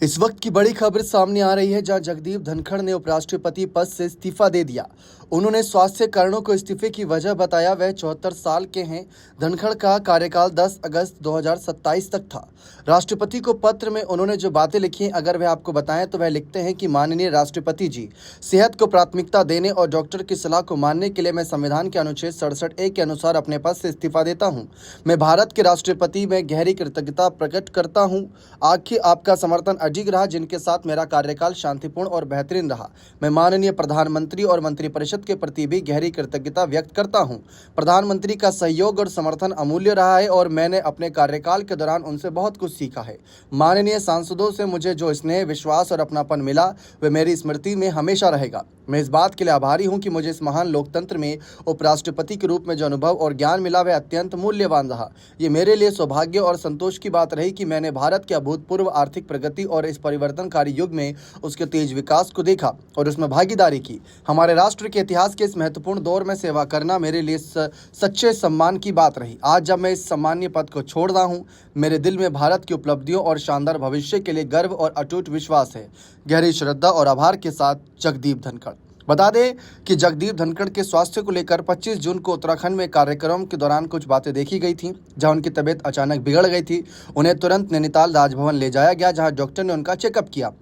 इस वक्त की बड़ी खबर सामने आ रही है जहां जगदीप धनखड़ ने उपराष्ट्रपति पद से इस्तीफा दे दिया। उन्होंने स्वास्थ्य कारणों को इस्तीफे की वजह बताया। वह 74 साल के हैं। धनखड़ का कार्यकाल 10 अगस्त 2027 तक था। राष्ट्रपति को पत्र में उन्होंने जो बातें लिखी अगर वह आपको बताएं तो वह लिखते हैं कि माननीय राष्ट्रपति जी, सेहत को प्राथमिकता देने और डॉक्टर की सलाह को मानने के लिए मैं संविधान के अनुच्छेद 67(a) के अनुसार अपने पद से इस्तीफा देता हूं। मैं भारत के राष्ट्रपति में गहरी कृतज्ञता प्रकट करता हूं। आखिर आपका समर्थन अडिग रहा, जिनके साथ मेरा कार्यकाल शांतिपूर्ण और बेहतरीन रहा। मैं माननीय प्रधानमंत्री और मंत्रिपरिषद के प्रति भी गहरी कृतज्ञता व्यक्त करता हूं। प्रधानमंत्री का सहयोग और समर्थन अमूल्य रहा है और मैंने अपने कार्यकाल के दौरान उनसे बहुत कुछ सीखा है। माननीय सांसदों से मुझे जो स्नेह, विश्वास और अपनापन मिला वह मेरी स्मृति में हमेशा रहेगा। मैं इस बात के लिए आभारी हूं कि मुझे इस महान लोकतंत्र में उपराष्ट्रपति के रूप में जो अनुभव और ज्ञान मिला वह अत्यंत मूल्यवान रहा। ये मेरे लिए सौभाग्य और संतोष की बात रही कि मैंने भारत के अभूतपूर्व आर्थिक प्रगति और इस परिवर्तनकारी युग में उसके तेज विकास को देखा और उसमें भागीदारी की। हमारे राष्ट्र के इतिहास के इस महत्वपूर्ण दौर में सेवा करना मेरे लिए सच्चे सम्मान की बात रही। आज जब मैं इस सम्मानीय पद को छोड़ रहा हूं, मेरे दिल में भारत की उपलब्धियों और शानदार भविष्य के लिए गर्व और अटूट विश्वास है। गहरी श्रद्धा और आभार के साथ, जगदीप धनखड़। बता दें कि जगदीप धनखड़ के स्वास्थ्य को लेकर 25 जून को उत्तराखंड में कार्यक्रम के दौरान कुछ बातें देखी गई थीं, जहां उनकी तबीयत अचानक बिगड़ गई थी। उन्हें तुरंत नैनीताल राजभवन ले जाया गया, जहां डॉक्टर ने उनका चेकअप किया।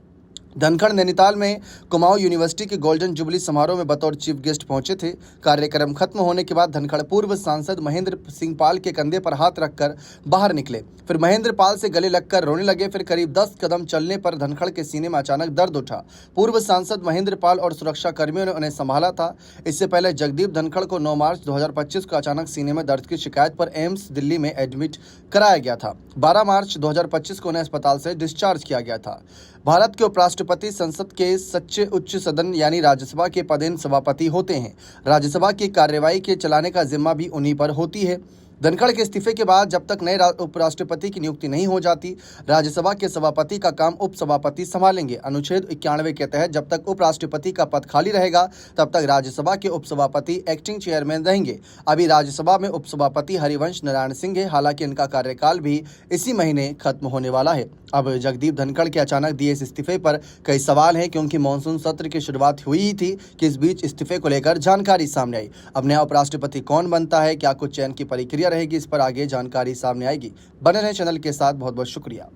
धनखड़ नैनीताल में कुमाऊं यूनिवर्सिटी के गोल्डन जुबली समारोह में बतौर चीफ गेस्ट पहुंचे थे। कार्यक्रम खत्म होने के बाद धनखड़ पूर्व सांसद महेंद्र सिंह पाल के कंधे पर हाथ रखकर बाहर निकले। फिर महेंद्र पाल से गले लगकर रोने लगे। फिर करीब 10 कदम चलने पर धनखड़ के सीने में अचानक दर्द उठा। पूर्व सांसद महेंद्र पाल और सुरक्षा कर्मियों ने उन्हें संभाला था। इससे पहले जगदीप धनखड़ को 9 मार्च 2025 को अचानक सीने में दर्द की शिकायत पर एम्स दिल्ली में एडमिट कराया गया था। 12 मार्च 2025 को उन्हें अस्पताल से डिस्चार्ज किया गया था। भारत के उपराष्ट्रपति संसद के सच्चे उच्च सदन यानी राज्यसभा के पदेन सभापति होते हैं। राज्यसभा की कार्यवाही के चलाने का जिम्मा भी उन्हीं पर होती है। धनखड़ के इस्तीफे के बाद जब तक नए उपराष्ट्रपति की नियुक्ति नहीं हो जाती, राज्यसभा के सभापति का काम उपसभापति संभालेंगे। अनुच्छेद 91 के तहत जब तक उपराष्ट्रपति का पद खाली रहेगा तब तक राज्यसभा के उपसभापति एक्टिंग चेयरमैन रहेंगे। अभी राज्यसभा में उपसभापति हरिवंश नारायण सिंह है। हालांकि इनका कार्यकाल भी इसी महीने खत्म होने वाला है। अब जगदीप धनखड़ के अचानक दिए इस इस्तीफे पर कई सवाल हैं, क्योंकि मानसून सत्र की शुरुआत हुई ही थी कि इस बीच इस्तीफे को लेकर जानकारी सामने आई। अब नया उपराष्ट्रपति कौन बनता है, क्या कुछ चयन की प्रक्रिया रहेगी, इस पर आगे जानकारी सामने आएगी। बने रहें चैनल के साथ। बहुत बहुत शुक्रिया।